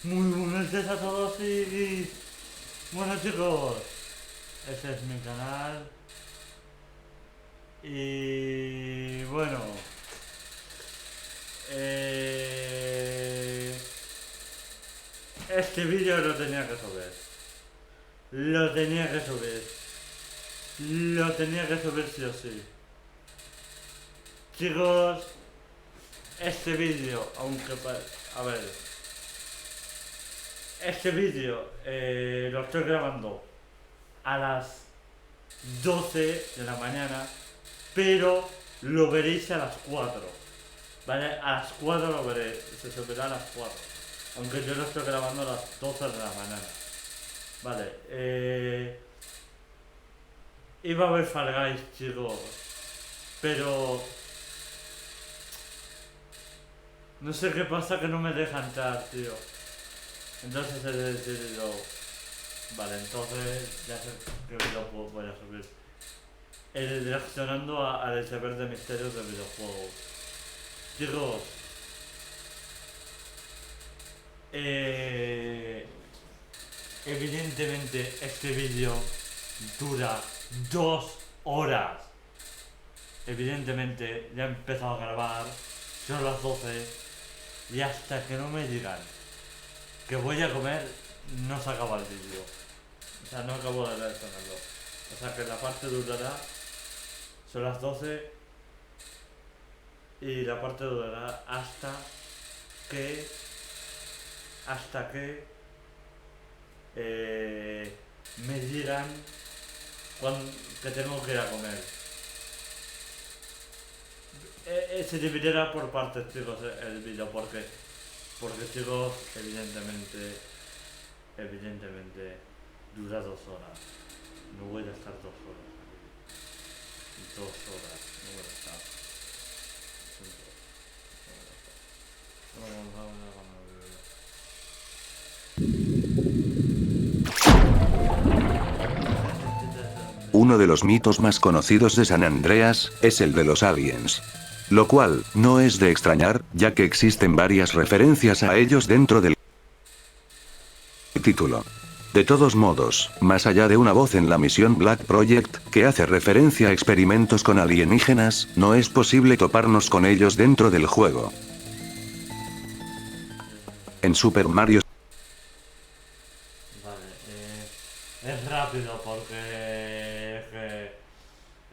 Muy buenos días a todos y... Bueno chicos, este es mi canal y bueno, eh, este vídeo lo tenía que subir, lo tenía que subir, lo tenía que subir sí o sí. Chicos, este vídeo, a ver, este vídeo lo estoy grabando a las 12 de la mañana, pero lo veréis a las 4. ¿Vale? A las 4 lo veréis, se subirá a las 4. Aunque yo lo estoy grabando a las 12 de la mañana. Vale, iba a ver Fall Guys, chicos, pero no sé qué pasa que no me deja entrar, tío. Entonces he decidido, vale, entonces ya sé qué vídeo voy a subir. Reaccionando al saber de misterios de videojuegos. Chicos, eh, evidentemente este vídeo dura 2 horas. Evidentemente ya he empezado a grabar, son las 12 y hasta que no me digan que voy a comer no se acaba el vídeo. O sea, no acabo de reaccionarlo. O sea que la parte durará, son las 12 y la parte durará que hasta que me digan que tengo que ir a comer. Se dividirá por partes, chicos, el vídeo, porque chicos, evidentemente dura 2 horas. No voy a estar 2 horas aquí. 2 horas, no voy a estar. Uno de los mitos más conocidos de San Andreas, es el de los aliens. Lo cual, no es de extrañar, ya que existen varias referencias a ellos dentro del título. De todos modos, más allá de una voz en la misión Black Project, que hace referencia a experimentos con alienígenas, no es posible toparnos con ellos dentro del juego. En Super Mario Vale, es rápido porque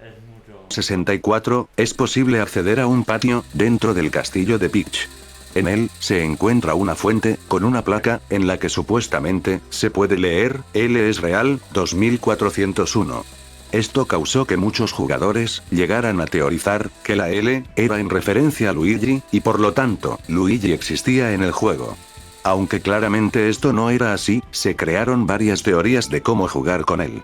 es mucho. 64, es posible acceder a un patio, dentro del castillo de Peach. En él, se encuentra una fuente, con una placa, en la que supuestamente, se puede leer, L es real, 2401. Esto causó que muchos jugadores, llegaran a teorizar, que la L, era en referencia a Luigi, y por lo tanto, Luigi existía en el juego. Aunque claramente esto no era así, se crearon varias teorías de cómo jugar con él.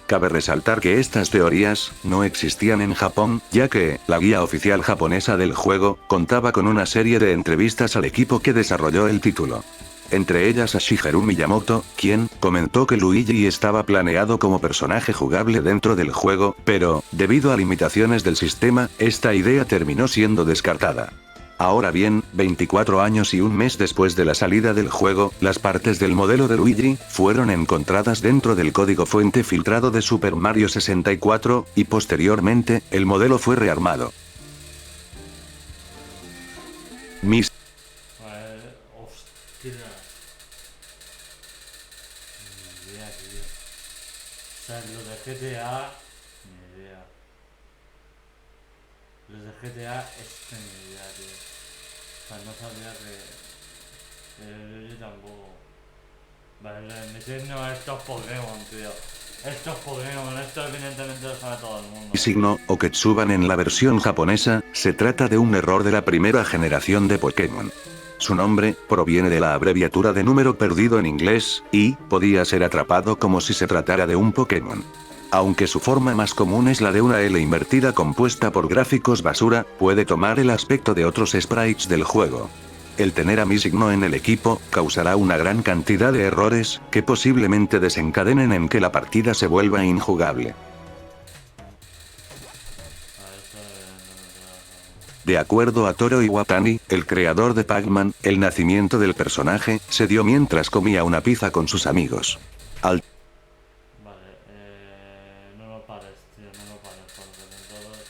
Cabe resaltar que estas teorías, no existían en Japón, ya que, la guía oficial japonesa del juego, contaba con una serie de entrevistas al equipo que desarrolló el título. Entre ellas a Shigeru Miyamoto, quien, comentó que Luigi estaba planeado como personaje jugable dentro del juego, pero, debido a limitaciones del sistema, esta idea terminó siendo descartada. Ahora bien, 24 años y un mes después de la salida del juego, las partes del modelo de Luigi, fueron encontradas dentro del código fuente filtrado de Super Mario 64, y posteriormente, el modelo fue rearmado. Mis Hostia. Ni idea, tío. O sea, lo de GTA, ni idea. Los de GTA es ni idea, tío. O sea, no sabía que yo tampoco. Vale, me dicen, no, esto es Pokémon, tío. Esto es Pokémon, esto evidentemente lo sabe todo el mundo. signo, o Ketsuban en la versión japonesa, se trata de un error de la primera generación de Pokémon. Su nombre, proviene de la abreviatura de número perdido en inglés, y, podía ser atrapado como si se tratara de un Pokémon. Aunque su forma más común es la de una L invertida compuesta por gráficos basura, puede tomar el aspecto de otros sprites del juego. El tener a mi signo en el equipo, causará una gran cantidad de errores, que posiblemente desencadenen en que la partida se vuelva injugable. De acuerdo a Toro Iwatani, el creador de Pac-Man, el nacimiento del personaje se dio mientras comía una pizza con sus amigos. Al Vale, no lo pares, tío, no lo pares, porque entonces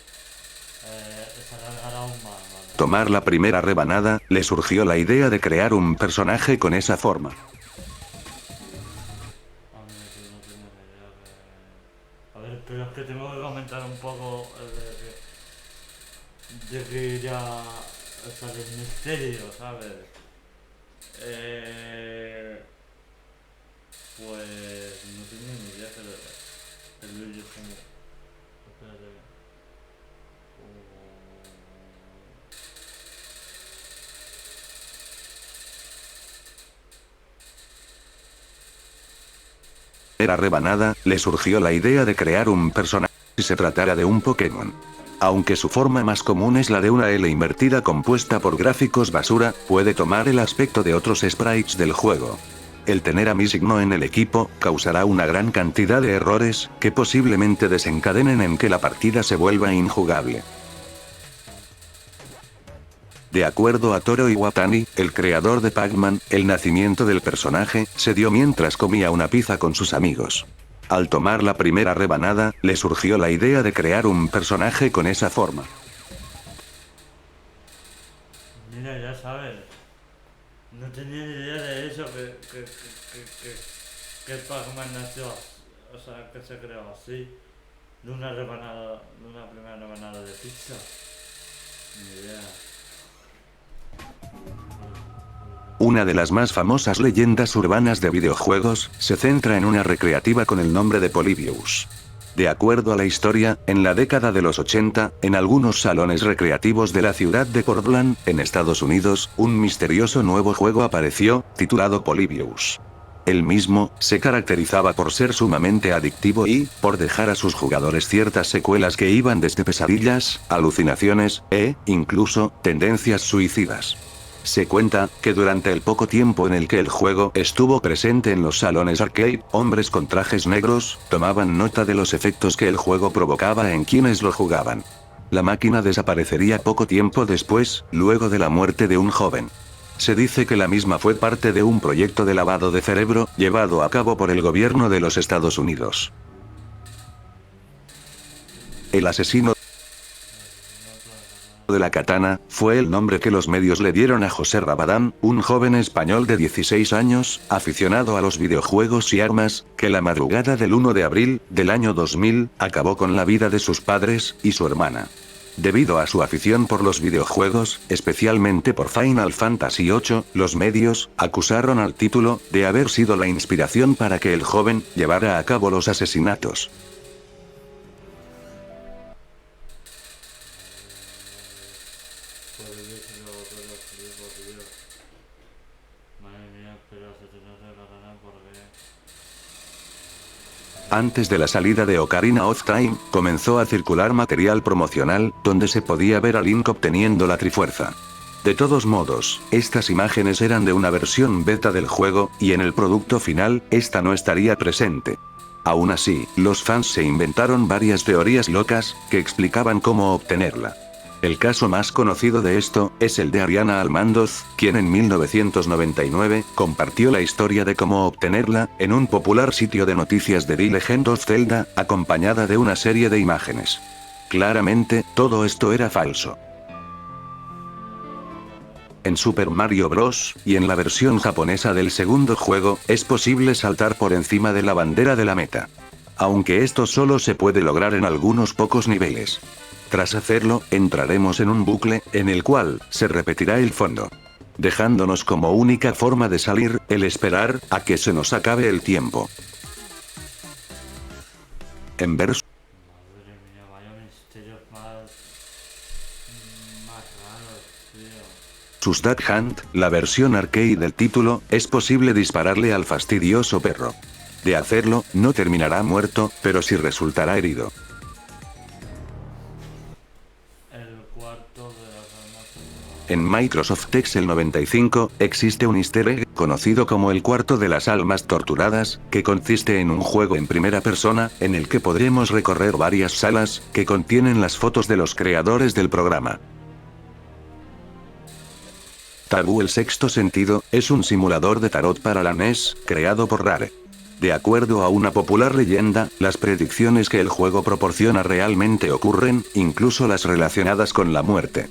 se alargará aún más, vale. tomar la primera rebanada, le surgió la idea de crear un personaje con esa forma. A mí sí, no tengo ni idea de... A ver, pero es que tengo que comentar un poco de que ya... O sea, del misterio, ¿sabes? Pues no tengo ni idea, pero el vídeo es como... Espérate. Era rebanada, le surgió la idea de crear un personaje si se tratara de un Pokémon. Aunque su forma más común es la de una L invertida compuesta por gráficos basura, puede tomar el aspecto de otros sprites del juego. El tener a mi signo en el equipo causará una gran cantidad de errores, que posiblemente desencadenen en que la partida se vuelva injugable. De acuerdo a Toro Iwatani, el creador de Pac-Man, el nacimiento del personaje se dio mientras comía una pizza con sus amigos. Al tomar la primera rebanada, le surgió la idea de crear un personaje con esa forma. Mira, ya sabes. No tenía ni idea de eso, que Pac-Man nació, o sea, que se creó así, de una rebanada, de una primera rebanada de pizza. Ni idea. Una de las más famosas leyendas urbanas de videojuegos se centra en una recreativa con el nombre de Polybius. De acuerdo a la historia, en la década de los 80, en algunos salones recreativos de la ciudad de Portland, en Estados Unidos, un misterioso nuevo juego apareció, titulado Polybius. El mismo se caracterizaba por ser sumamente adictivo y por dejar a sus jugadores ciertas secuelas que iban desde pesadillas, alucinaciones, incluso, tendencias suicidas. Se cuenta que durante el poco tiempo en el que el juego estuvo presente en los salones arcade, hombres con trajes negros tomaban nota de los efectos que el juego provocaba en quienes lo jugaban. La máquina desaparecería poco tiempo después, luego de la muerte de un joven. Se dice que la misma fue parte de un proyecto de lavado de cerebro, llevado a cabo por el gobierno de los Estados Unidos. El asesino de la katana fue el nombre que los medios le dieron a José Rabadán, un joven español de 16 años, aficionado a los videojuegos y armas, que la madrugada del 1 de abril del año 2000 acabó con la vida de sus padres y su hermana. Debido a su afición por los videojuegos, especialmente por Final Fantasy VIII, los medios acusaron al título de haber sido la inspiración para que el joven llevara a cabo los asesinatos. Antes de la salida de Ocarina of Time, comenzó a circular material promocional, donde se podía ver a Link obteniendo la Trifuerza. De todos modos, estas imágenes eran de una versión beta del juego, y en el producto final, esta no estaría presente. Aún así, los fans se inventaron varias teorías locas, que explicaban cómo obtenerla. El caso más conocido de esto, es el de Ariana Almandoz, quien en 1999, compartió la historia de cómo obtenerla, en un popular sitio de noticias de The Legend of Zelda, acompañada de una serie de imágenes. Claramente, todo esto era falso. En Super Mario Bros., y en la versión japonesa del segundo juego, es posible saltar por encima de la bandera de la meta. Aunque esto solo se puede lograr en algunos pocos niveles. Tras hacerlo, entraremos en un bucle, en el cual se repetirá el fondo. Dejándonos como única forma de salir, el esperar a que se nos acabe el tiempo. En verso. Madre mía, vaya misterios más raros, tío. Sus Duck Hunt, la versión arcade del título, es posible dispararle al fastidioso perro. De hacerlo, no terminará muerto, pero sí resultará herido. En Microsoft Excel 95, existe un easter egg, conocido como el cuarto de las almas torturadas, que consiste en un juego en primera persona, en el que podremos recorrer varias salas, que contienen las fotos de los creadores del programa. Tabú el sexto sentido, es un simulador de tarot para la NES, creado por Rare. De acuerdo a una popular leyenda, las predicciones que el juego proporciona realmente ocurren, incluso las relacionadas con la muerte.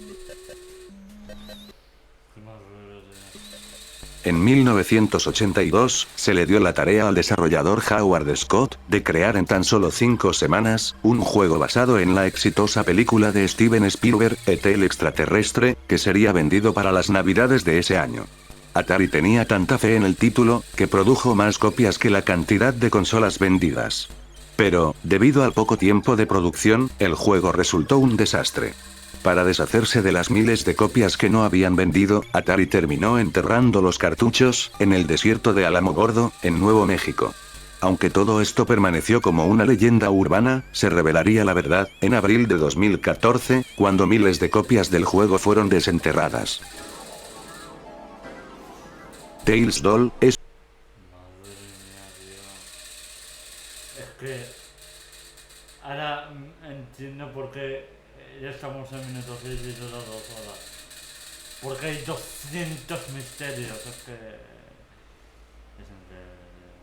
En 1982, se le dio la tarea al desarrollador Howard Scott, de crear en tan solo 5 semanas, un juego basado en la exitosa película de Steven Spielberg, E.T. el extraterrestre, que sería vendido para las navidades de ese año. Atari tenía tanta fe en el título, que produjo más copias que la cantidad de consolas vendidas. Pero, debido al poco tiempo de producción, el juego resultó un desastre. Para deshacerse de las miles de copias que no habían vendido, Atari terminó enterrando los cartuchos, en el desierto de Alamogordo, en Nuevo México. Aunque todo esto permaneció como una leyenda urbana, se revelaría la verdad, en abril de 2014, cuando miles de copias del juego fueron desenterradas. Tails Doll es Madre mía, tío. Es que ahora entiendo por qué ya estamos en minuto 6 y dura 2 horas. Porque hay 200 misterios. Es que es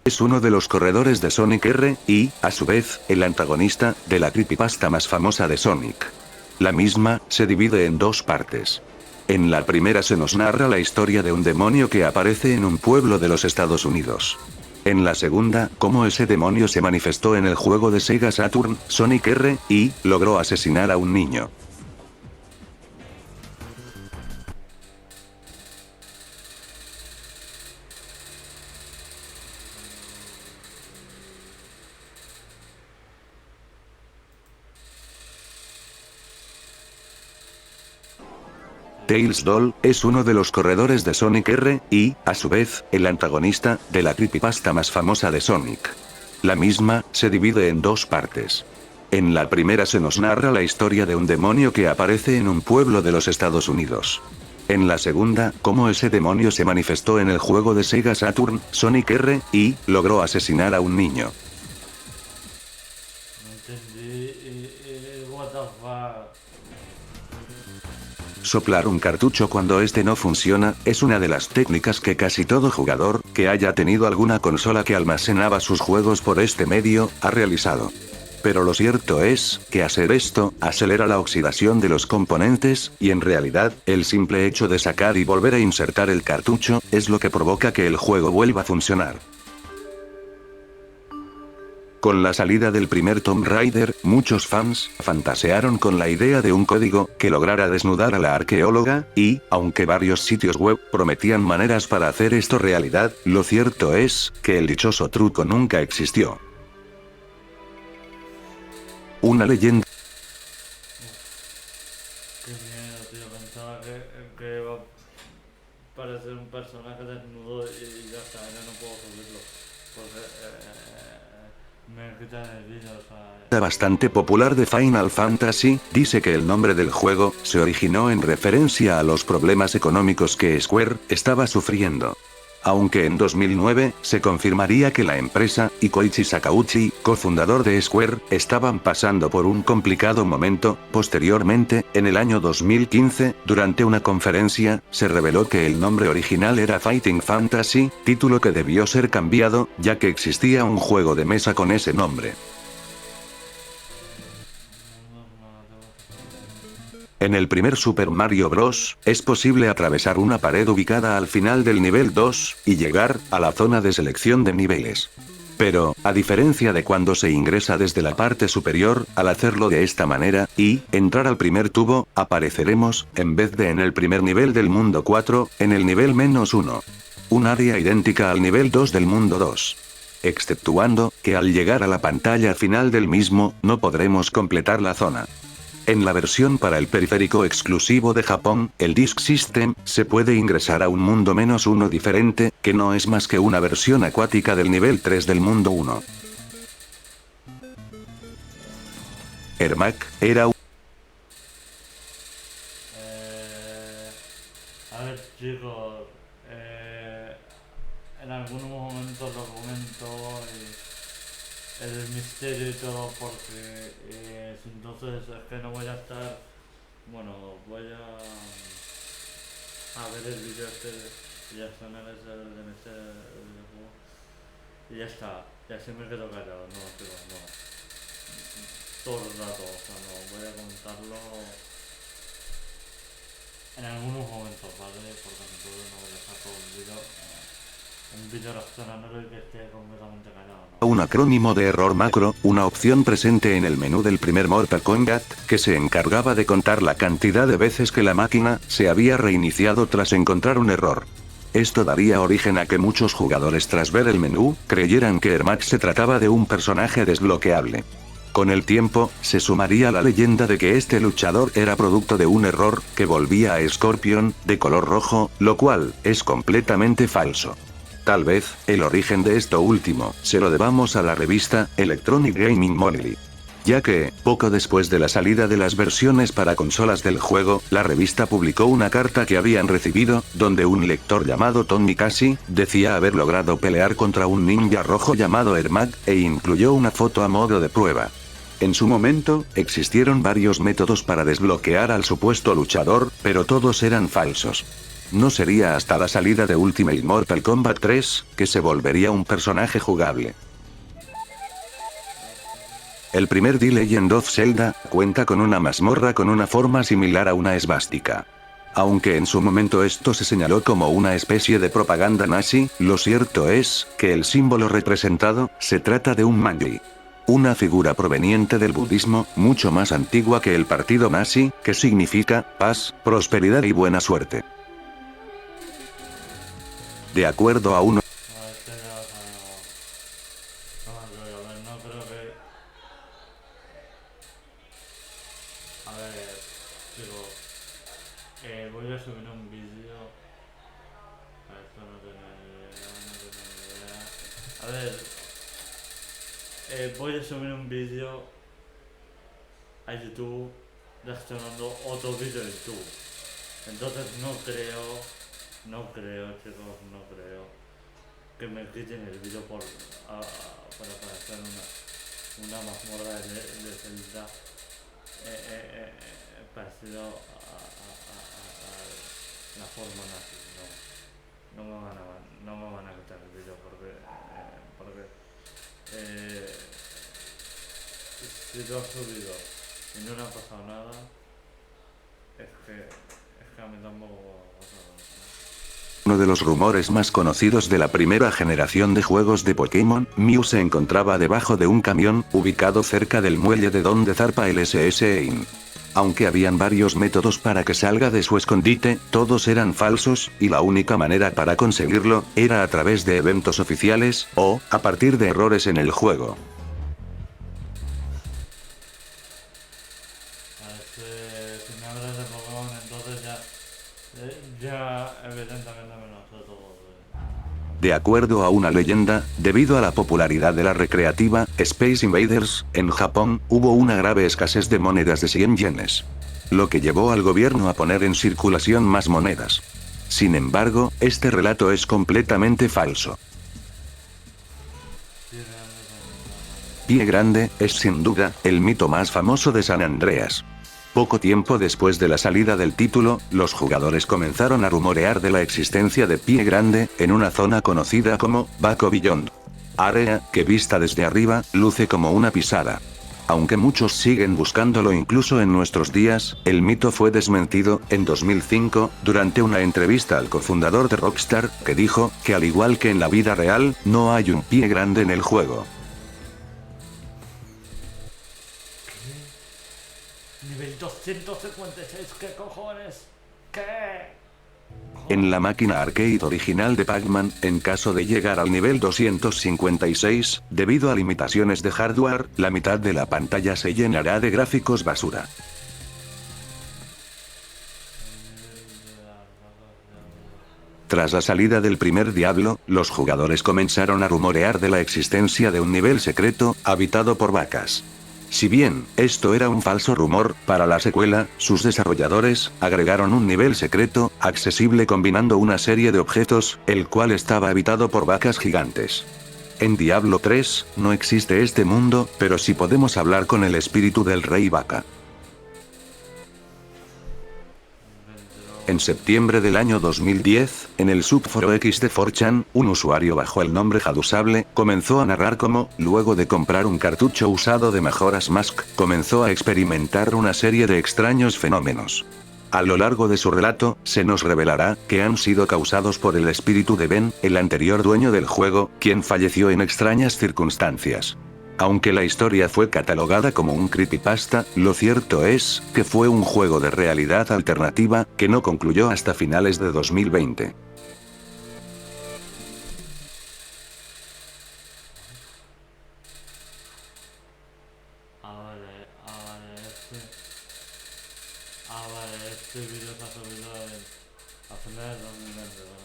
increíble. uno de los corredores de Sonic R, y, a su vez, el antagonista, de la creepypasta más famosa de Sonic. La misma, se divide en 2 partes. En la primera se nos narra la historia de un demonio que aparece en un pueblo de los Estados Unidos. En la segunda, cómo ese demonio se manifestó en el juego de Sega Saturn, Sonic R, y logró asesinar a un niño. Tails Doll es uno de los corredores de Sonic R, y, a su vez, el antagonista, de la creepypasta más famosa de Sonic. La misma, se divide en 2 partes. En la primera se nos narra la historia de un demonio que aparece en un pueblo de los Estados Unidos. En la segunda, cómo ese demonio se manifestó en el juego de Sega Saturn, Sonic R, y logró asesinar a un niño. No entendí. What the fuck. Soplar un cartucho cuando este no funciona, es una de las técnicas que casi todo jugador, que haya tenido alguna consola que almacenaba sus juegos por este medio, ha realizado. Pero lo cierto es, que hacer esto, acelera la oxidación de los componentes, y en realidad, el simple hecho de sacar y volver a insertar el cartucho, es lo que provoca que el juego vuelva a funcionar. Con la salida del primer Tomb Raider, muchos fans fantasearon con la idea de un código que lograra desnudar a la arqueóloga, y, aunque varios sitios web prometían maneras para hacer esto realidad, lo cierto es que el dichoso truco nunca existió. Una leyenda. Qué miedo, tío. Pensaba que iba a parecer un personaje desnudo y ya está. Ya no puedo subirlo. Porque me quitan el vídeo, o sea. Bastante popular de Final Fantasy, dice que el nombre del juego se originó en referencia a los problemas económicos que Square estaba sufriendo. Aunque en 2009, se confirmaría que la empresa, y Koichi Sakauchi, cofundador de Square, estaban pasando por un complicado momento. Posteriormente, en el año 2015, durante una conferencia, se reveló que el nombre original era Fighting Fantasy, título que debió ser cambiado, ya que existía un juego de mesa con ese nombre. En el primer Super Mario Bros., es posible atravesar una pared ubicada al final del nivel 2, y llegar a la zona de selección de niveles. Pero, a diferencia de cuando se ingresa desde la parte superior, al hacerlo de esta manera, y entrar al primer tubo, apareceremos, en vez de en el primer nivel del mundo 4, en el nivel -1. Un área idéntica al nivel 2 del mundo 2. Exceptuando, que al llegar a la pantalla final del mismo, no podremos completar la zona. En la versión para el periférico exclusivo de Japón, el Disk System, se puede ingresar a un mundo -1 diferente, que no es más que una versión acuática del nivel 3 del mundo 1. Ermac era un... A ver, chicos. En algunos momentos lo comento el misterio y todo porque entonces es que no voy a estar, bueno, voy a a ver el vídeo este y ya está, no es el DMC el videojuego. Y ya está, y así me quedo callado, no, tío, no. Todo el rato, o sea, no, voy a comentarlo en algunos momentos, ¿vale? Porque entonces no voy a dejar todo el vídeo, un vídeo reaccionándolo y que esté completamente callado, ¿no? Un acrónimo de error macro, una opción presente en el menú del primer Mortal Kombat, que se encargaba de contar la cantidad de veces que la máquina se había reiniciado tras encontrar un error. Esto daría origen a que muchos jugadores tras ver el menú, creyeran que Ermac se trataba de un personaje desbloqueable. Con el tiempo, se sumaría la leyenda de que este luchador era producto de un error, que volvía a Scorpion, de color rojo, lo cual, es completamente falso. Tal vez, el origen de esto último, se lo debamos a la revista, Electronic Gaming Monthly. Ya que, poco después de la salida de las versiones para consolas del juego, la revista publicó una carta que habían recibido, donde un lector llamado Tony Casey, decía haber logrado pelear contra un ninja rojo llamado Ermac, e incluyó una foto a modo de prueba. En su momento, existieron varios métodos para desbloquear al supuesto luchador, pero todos eran falsos. No sería hasta la salida de Ultimate Mortal Kombat 3, que se volvería un personaje jugable. El primer The Legend of Zelda, cuenta con una mazmorra con una forma similar a una esvástica. Aunque en su momento esto se señaló como una especie de propaganda nazi, lo cierto es, que el símbolo representado, se trata de un manji. Una figura proveniente del budismo, mucho más antigua que el partido nazi, que significa, paz, prosperidad y buena suerte. De acuerdo a uno. No, este ya lo sabemos. No me acuerdo, a ver, no creo que... A ver, chicos, voy a subir un vídeo. Esto no tiene idea, no tiene idea. A ver, voy a subir un vídeo a YouTube reaccionando otro vídeo de YouTube. Entonces no creo, chicos, no creo que me quiten el vídeo para hacer una mazmorra de Zelda parecido a la forma nazi. No me van a quitar el vídeo porque si lo he subido y no le ha pasado nada, es que a mí tampoco me ha pasado nada. Uno de los rumores más conocidos de la primera generación de juegos de Pokémon, Mew se encontraba debajo de un camión, ubicado cerca del muelle de donde zarpa el SS-EIN. Aunque habían varios métodos para que salga de su escondite, todos eran falsos, y la única manera para conseguirlo, era a través de eventos oficiales, o, a partir de errores en el juego. Si me hablas de Pokémon, entonces ya evidentemente me lo sé todo. De acuerdo a una leyenda, debido a la popularidad de la recreativa, Space Invaders, en Japón, hubo una grave escasez de monedas de 100 yenes. Lo que llevó al gobierno a poner en circulación más monedas. Sin embargo, este relato es completamente falso. Pie Grande, es sin duda, el mito más famoso de San Andreas. Poco tiempo después de la salida del título, los jugadores comenzaron a rumorear de la existencia de Pie Grande, en una zona conocida como Baco Beyond. Área, que vista desde arriba, luce como una pisada. Aunque muchos siguen buscándolo incluso en nuestros días, el mito fue desmentido, en 2005, durante una entrevista al cofundador de Rockstar, que dijo, que al igual que en la vida real, no hay un Pie Grande en el juego. Nivel 256, ¿qué cojones? ¿Qué? En la máquina arcade original de Pac-Man, en caso de llegar al nivel 256, debido a limitaciones de hardware, la mitad de la pantalla se llenará de gráficos basura. Tras la salida del primer Diablo, los jugadores comenzaron a rumorear de la existencia de un nivel secreto, habitado por vacas. Si bien, esto era un falso rumor, para la secuela, sus desarrolladores, agregaron un nivel secreto, accesible combinando una serie de objetos, el cual estaba habitado por vacas gigantes. En Diablo 3, no existe este mundo, pero sí podemos hablar con el espíritu del Rey Vaca. Dentro En septiembre del año 2010, en el subforo X de 4chan, un usuario bajo el nombre Jadusable comenzó a narrar cómo, luego de comprar un cartucho usado de Majora's Mask, comenzó a experimentar una serie de extraños fenómenos. A lo largo de su relato, se nos revelará que han sido causados por el espíritu de Ben, el anterior dueño del juego, quien falleció en extrañas circunstancias. Aunque la historia fue catalogada como un creepypasta, lo cierto es que fue un juego de realidad alternativa, que no concluyó hasta finales de 2020. Vale, este vídeo se ha subido a finales de 2020.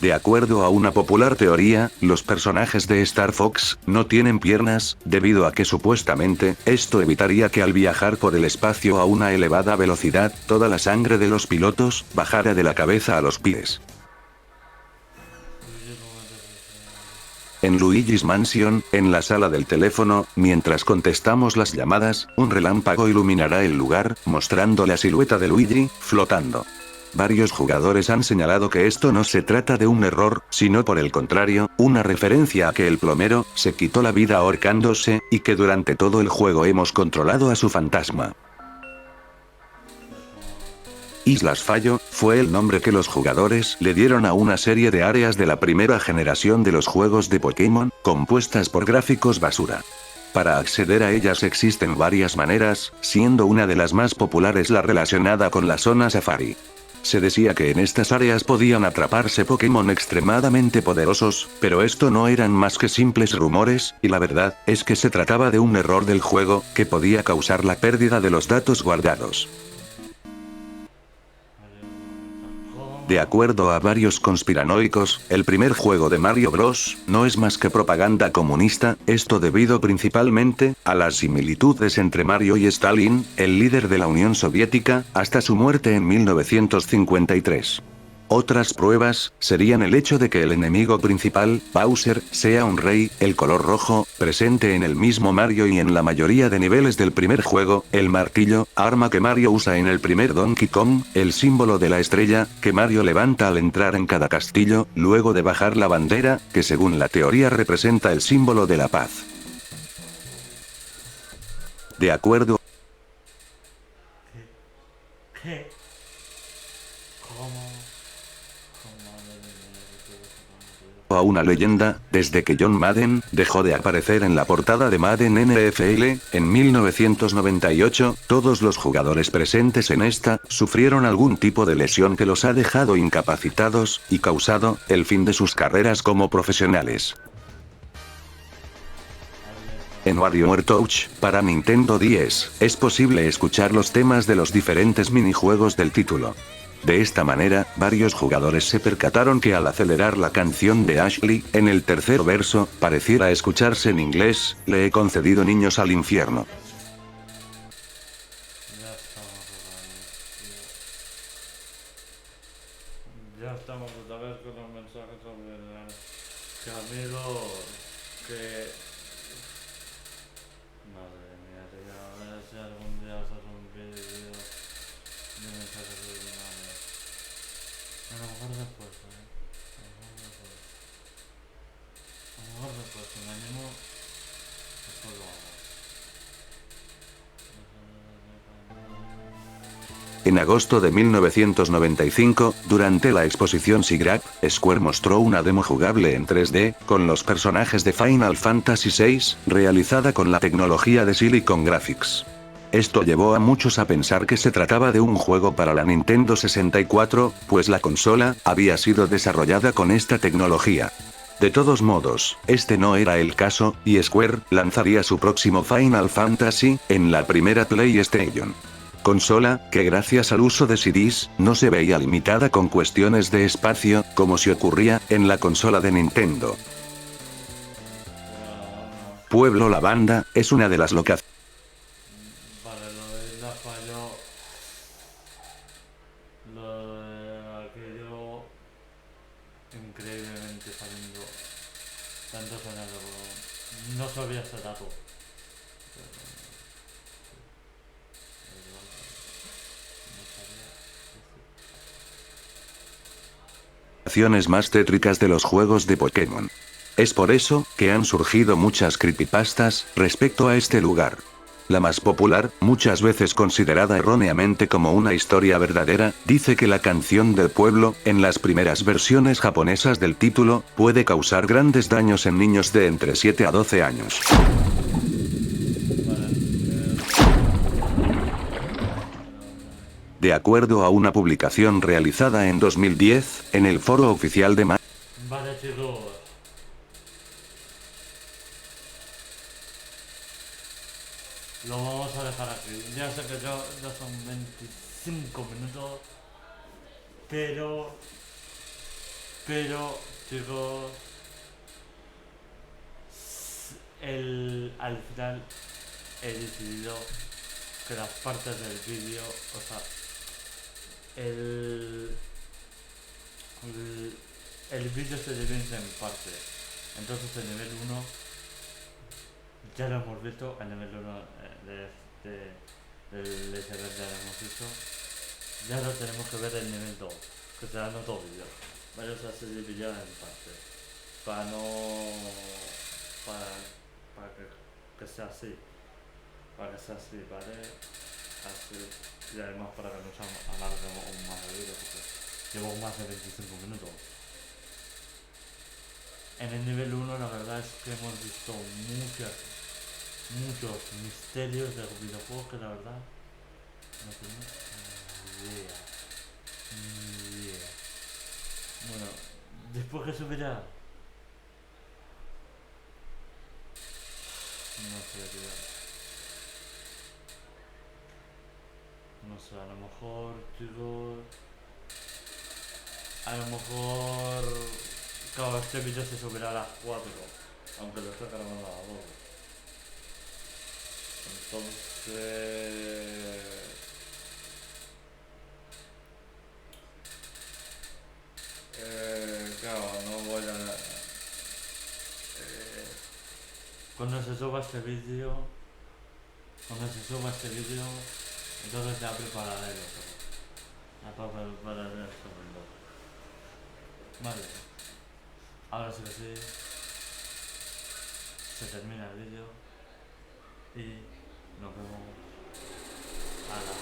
De acuerdo a una popular teoría, los personajes de Star Fox no tienen piernas, debido a que supuestamente, esto evitaría que al viajar por el espacio a una elevada velocidad, toda la sangre de los pilotos bajara de la cabeza a los pies. En Luigi's Mansion, en la sala del teléfono, mientras contestamos las llamadas, un relámpago iluminará el lugar, mostrando la silueta de Luigi, flotando. Varios jugadores han señalado que esto no se trata de un error, sino por el contrario, una referencia a que el plomero se quitó la vida ahorcándose, y que durante todo el juego hemos controlado a su fantasma. Islas Fallo, fue el nombre que los jugadores le dieron a una serie de áreas de la primera generación de los juegos de Pokémon, compuestas por gráficos basura. Para acceder a ellas existen varias maneras, siendo una de las más populares la relacionada con la zona Safari. Se decía que en estas áreas podían atraparse Pokémon extremadamente poderosos, pero esto no eran más que simples rumores, y la verdad es que se trataba de un error del juego, que podía causar la pérdida de los datos guardados. De acuerdo a varios conspiranoicos, el primer juego de Mario Bros. No es más que propaganda comunista, esto debido principalmente a las similitudes entre Mario y Stalin, el líder de la Unión Soviética, hasta su muerte en 1953. Otras pruebas serían el hecho de que el enemigo principal, Bowser, sea un rey, el color rojo, presente en el mismo Mario y en la mayoría de niveles del primer juego, el martillo, arma que Mario usa en el primer Donkey Kong, el símbolo de la estrella, que Mario levanta al entrar en cada castillo, luego de bajar la bandera, que según la teoría representa el símbolo de la paz. De acuerdo ¿Qué? a una leyenda, desde que John Madden dejó de aparecer en la portada de Madden NFL, en 1998, todos los jugadores presentes en esta, sufrieron algún tipo de lesión que los ha dejado incapacitados, y causado, el fin de sus carreras como profesionales. En WarioWare Touch, para Nintendo 10, es posible escuchar los temas de los diferentes minijuegos del título. De esta manera, varios jugadores se percataron que al acelerar la canción de Ashley, en el tercer verso, pareciera escucharse en inglés, le he concedido niños al infierno. Ya estamos otra vez con los mensajes sobre Camilo, que... Madre mía, tío, a ver si algún día os hace un vídeo de mensajes subliminales. A lo mejor después, A lo mejor después, si me animo, después lo hago. En agosto de 1995, durante la exposición SIGGRAPH, Square mostró una demo jugable en 3D, con los personajes de Final Fantasy VI, realizada con la tecnología de Silicon Graphics. Esto llevó a muchos a pensar que se trataba de un juego para la Nintendo 64, pues la consola había sido desarrollada con esta tecnología. De todos modos, este no era el caso, y Square lanzaría su próximo Final Fantasy en la primera PlayStation. Consola, que gracias al uso de CDs, no se veía limitada con cuestiones de espacio, como si ocurría en la consola de Nintendo. Pueblo Lavanda, es una de las locaciones. Vale, lo de Isla Fallo, lo de aquello, increíblemente saliendo tantos años, no sabía ese dato. acciones más tétricas de los juegos de Pokémon. Es por eso que han surgido muchas creepypastas respecto a este lugar. La más popular, muchas veces considerada erróneamente como una historia verdadera, dice que la canción del pueblo, en las primeras versiones japonesas del título, puede causar grandes daños en niños de entre 7 a 12 años. De acuerdo a una publicación realizada en 2010, en el foro oficial de Vale, chicos. Lo vamos a dejar aquí. Ya sé que ya son 25 minutos. Pero, chicos, al final he decidido que las partes del vídeo, o sea, el, el vídeo se divide en partes. Entonces el nivel 1 ya lo hemos visto, el nivel 1 del iceberg ya lo hemos visto. Ya lo tenemos que ver el nivel 2, que será en otro vídeo. Vale, o sea, se dividió en partes. Para no... para que sea así. Para que sea así, ¿vale? Así. Y además para que no se alargue aún más el vídeo, porque llevo más de 25 minutos. En el nivel 1 la verdad es que hemos visto muchos misterios de los videojuegos que la verdad no tenemos ni idea. Ni idea. Bueno, después que subirá, no sé, tío. No sé, a lo mejor, chicos. A lo mejor. Claro, este vídeo se subirá a las 4, aunque lo esté grabando a las 2. Entonces. Claro, no voy a. Cuando se suba este vídeo. Entonces ya prepararé el otro. Ya prepararé el segundo. Vale. Ahora sí que sí. Se termina el vídeo. Y nos vemos a la